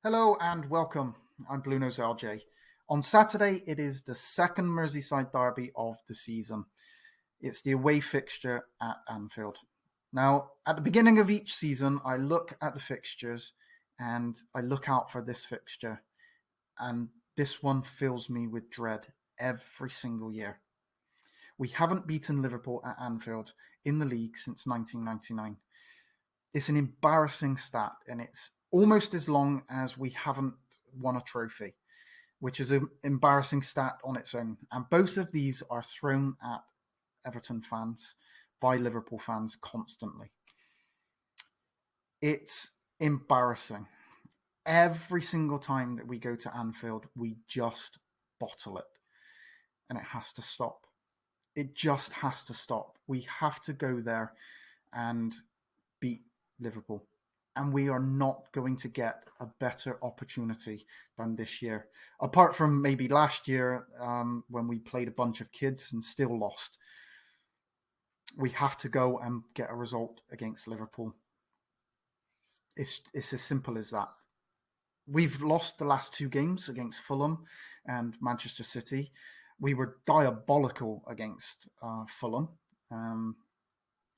Hello and welcome. I'm BluenoseLJ. On Saturday, it is the second Merseyside derby of the season. It's the away fixture at Anfield. Now, at the beginning of each season, I look at the fixtures and I look out for this fixture. And this one fills me with dread every single year. We haven't beaten Liverpool at Anfield in the league since 1999. It's an embarrassing stat, and it's almost as long as we haven't won a trophy, which is an embarrassing stat on its own. And both of these are thrown at Everton fans by Liverpool fans constantly. It's embarrassing. Every single time that we go to Anfield, we just bottle it. And it has to stop. It just has to stop. We have to go there and beat Liverpool. And we are not going to get a better opportunity than this year. Apart from maybe last year when we played a bunch of kids and still lost. We have to go and get a result against Liverpool. It's as simple as that. We've lost the last two games against Fulham and Manchester City. We were diabolical against Fulham.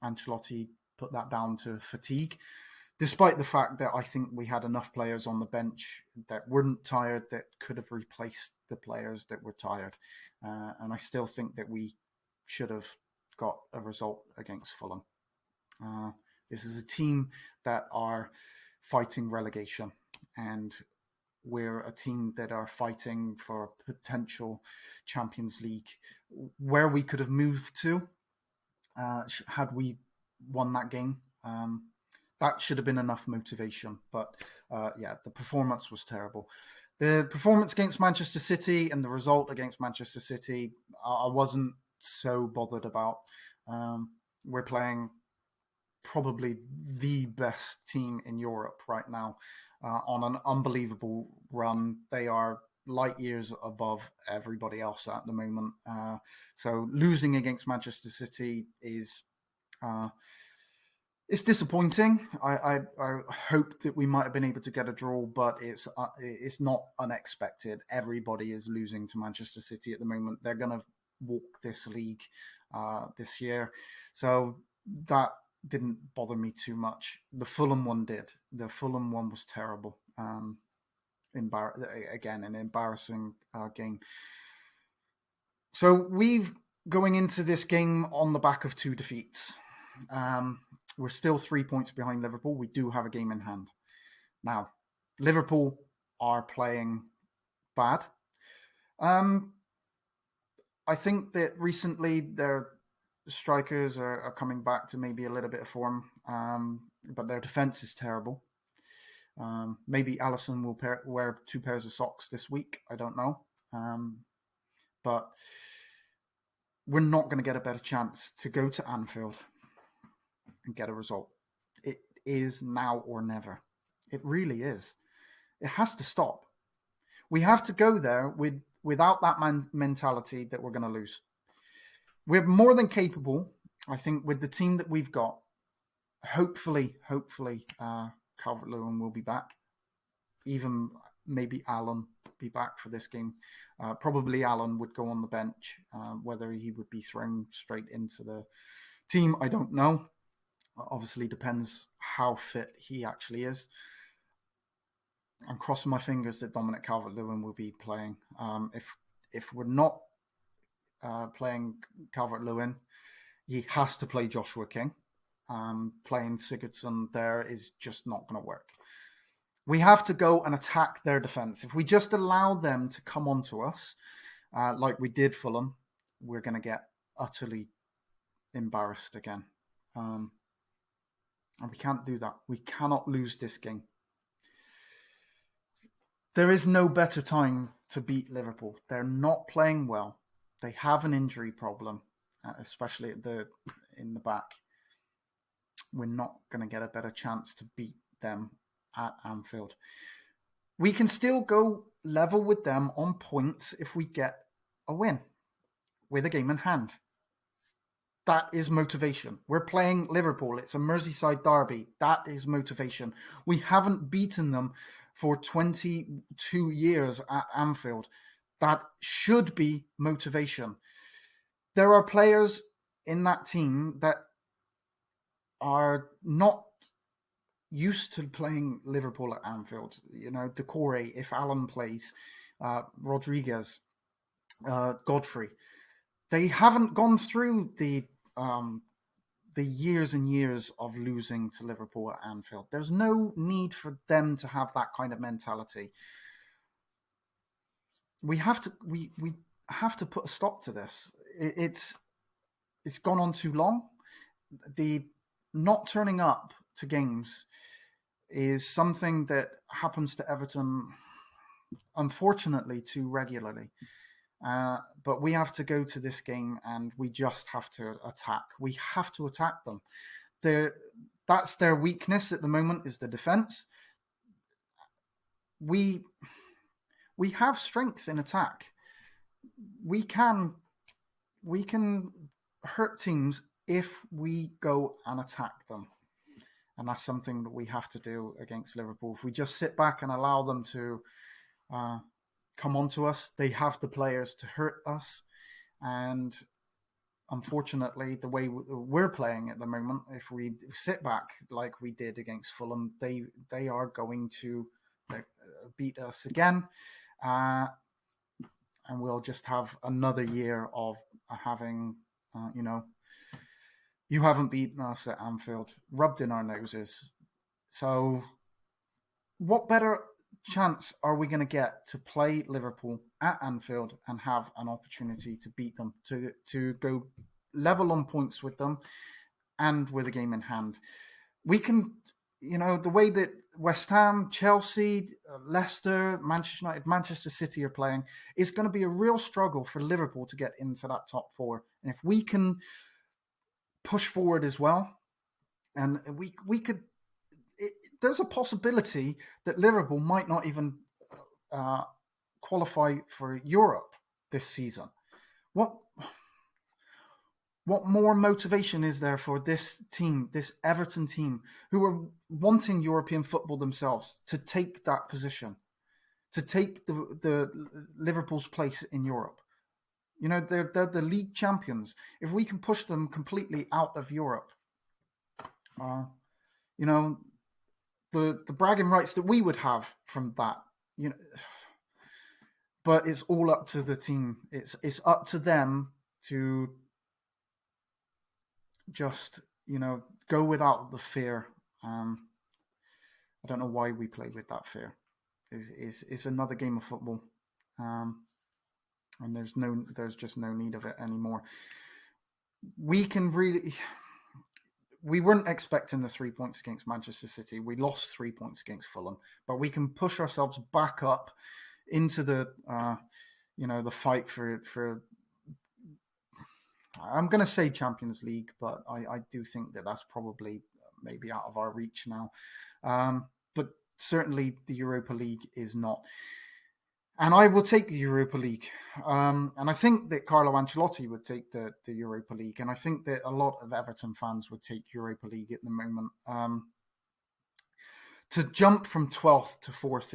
Ancelotti put that down to fatigue, despite the fact that I think we had enough players on the bench that weren't tired that could have replaced the players that were tired. And I still think that we should have got a result against Fulham. This is a team that are fighting relegation, and we're a team that are fighting for potential Champions League, where we could have moved to had we won that game. That should have been enough motivation. But the performance was terrible. The performance against Manchester City and the result against Manchester City, I wasn't so bothered about. We're playing probably the best team in Europe right now on an unbelievable run. They are light years above everybody else at the moment. So losing against Manchester City is it's disappointing. I hope that we might have been able to get a draw, but it's not unexpected. Everybody is losing to Manchester City at the moment. They're going to walk this league this year. So that didn't bother me too much. The Fulham one did. The Fulham one was terrible. Again, an embarrassing game. So we've going into this game on the back of two defeats. We're still 3 points behind Liverpool. We do have a game in hand. Now, Liverpool are playing bad. I think that recently their strikers are coming back to maybe a little bit of form, but their defense is terrible. Maybe Alisson will wear two pairs of socks this week. I don't know. But we're not going to get a better chance to go to Anfield and get a result. It is now or never. It really is. It has to stop. We have to go there without that mentality that we're going to lose. We're more than capable, I think, with the team that we've got. Hopefully, Calvert-Lewin will be back. Even maybe Allen be back for this game. Probably Allen would go on the bench. Whether he would be thrown straight into the team, I don't know. Obviously depends how fit he actually is. I'm crossing my fingers that Dominic Calvert-Lewin will be playing. If we're not playing Calvert-Lewin, he has to play Joshua King. Playing Sigurdsson there is just not going to work. We have to go and attack their defense. If we just allow them to come onto us, like we did Fulham, we're going to get utterly embarrassed again. And we can't do that. We cannot lose this game. There is no better time to beat Liverpool. They're not playing well. They have an injury problem, especially in the back. We're not going to get a better chance to beat them at Anfield. We can still go level with them on points if we get a win with a game in hand. That is motivation. We're playing Liverpool. It's a Merseyside derby. That is motivation. We haven't beaten them for 22 years at Anfield. That should be motivation. There are players in that team that are not used to playing Liverpool at Anfield. Decore, if Alan plays, Rodriguez, Godfrey. They haven't gone through the years and years of losing to Liverpool at Anfield. There's no need for them to have that kind of mentality. We have to put a stop to this. It's gone on too long. The not turning up to games is something that happens to Everton, unfortunately, too regularly. But we have to go to this game and we just have to attack. We have to attack them. That's their weakness at the moment, is the defense. We have strength in attack. We can hurt teams if we go and attack them. And that's something that we have to do against Liverpool. If we just sit back and allow them to come onto us, they have the players to hurt us. And unfortunately, the way we're playing at the moment, if we sit back like we did against Fulham, they are going to beat us again. And we'll just have another year of having, you haven't beaten us at Anfield, rubbed in our noses. So what better chance are we going to get to play Liverpool at Anfield and have an opportunity to beat them, to go level on points with them and with a game in hand? We can, the way that West Ham, Chelsea, Leicester, Manchester United, Manchester City are playing, is going to be a real struggle for Liverpool to get into that top four. And if we can push forward as well, and we could, there's a possibility that Liverpool might not even qualify for Europe this season. What more motivation is there for this team, this Everton team, who are wanting European football themselves, to take that position, to take the Liverpool's place in Europe? They're the league champions. If we can push them completely out of Europe, the bragging rights that we would have from that, but it's all up to the team. It's up to them to just, go without the fear. I don't know why we play with that fear. It's another game of football. And there's just no need of it anymore. We weren't expecting the 3 points against Manchester City. We lost 3 points against Fulham, but we can push ourselves back up into the fight for. I'm going to say Champions League, but I do think that that's probably maybe out of our reach now. But certainly the Europa League is not. And I will take the Europa League. And I think that Carlo Ancelotti would take the Europa League. And I think that a lot of Everton fans would take Europa League at the moment. To jump from 12th to 4th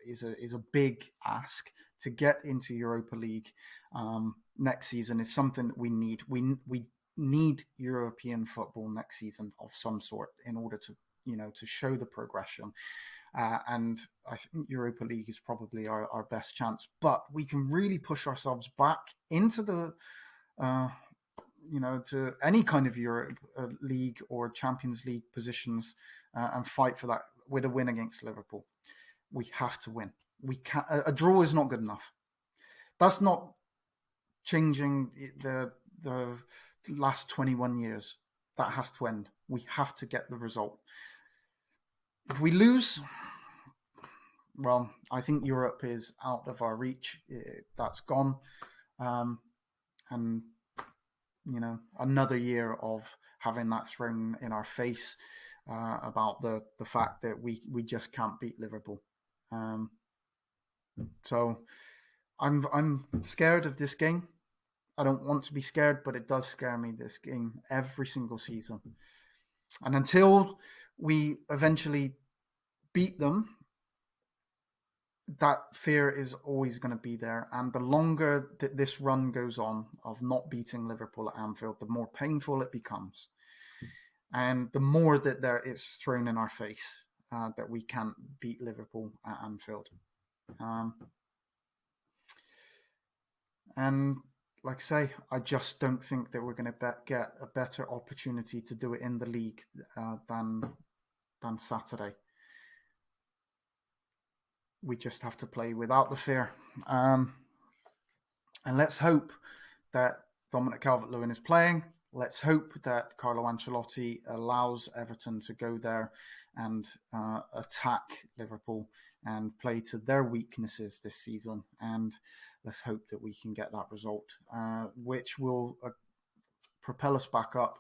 is a big ask. To get into Europa League next season is something that we need. We need European football next season of some sort in order to show the progression. And I think Europa League is probably our best chance. But we can really push ourselves back into the, to any kind of Europe League or Champions League positions and fight for that with a win against Liverpool. We have to win. We can't. A draw is not good enough. That's not changing the last 21 years. That has to end. We have to get the result. If we lose, well, I think Europe is out of our reach. That's gone. And, another year of having that thrown in our face about the fact that we just can't beat Liverpool. So I'm scared of this game. I don't want to be scared, but it does scare me, this game, every single season. And until we eventually beat them that fear is always going to be there. And the longer that this run goes on of not beating Liverpool at Anfield, the more painful it becomes. And the more that there is thrown in our face that we can't beat Liverpool at Anfield. And like I say, I just don't think that we're going to get a better opportunity to do it in the league than Saturday. We just have to play without the fear. And let's hope that Dominic Calvert-Lewin is playing. Let's hope that Carlo Ancelotti allows Everton to go there and attack Liverpool and play to their weaknesses this season. And let's hope that we can get that result, which will propel us back up,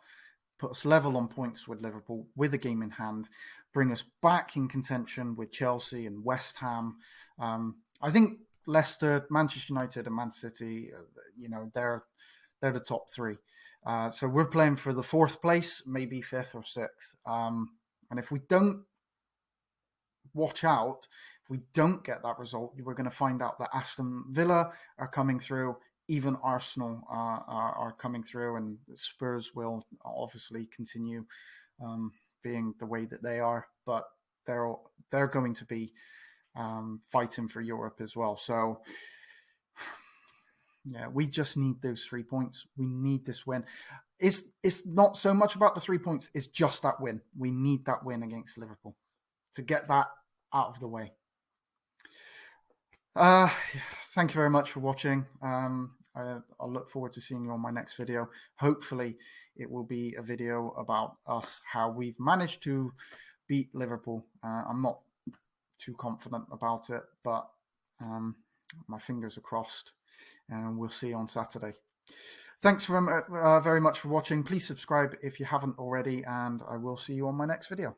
put us level on points with Liverpool with a game in hand, bring us back in contention with Chelsea and West Ham. I think Leicester, Manchester United, and Man City, they're the top three. So we're playing for the fourth place, maybe fifth or sixth. And if we don't watch out, if we don't get that result, we're going to find out that Aston Villa are coming through. Even Arsenal are coming through, and Spurs will obviously continue being the way that they are. But they're going to be fighting for Europe as well. So yeah, we just need those 3 points. We need this win. It's not so much about the 3 points. It's just that win. We need that win against Liverpool to get that out of the way. Thank you very much for watching. I'll look forward to seeing you on my next video. Hopefully it will be a video about us, how we've managed to beat Liverpool. I'm not too confident about it, but my fingers are crossed, and we'll see you on Saturday. Thanks very much for watching. Please subscribe if you haven't already, and I will see you on my next video.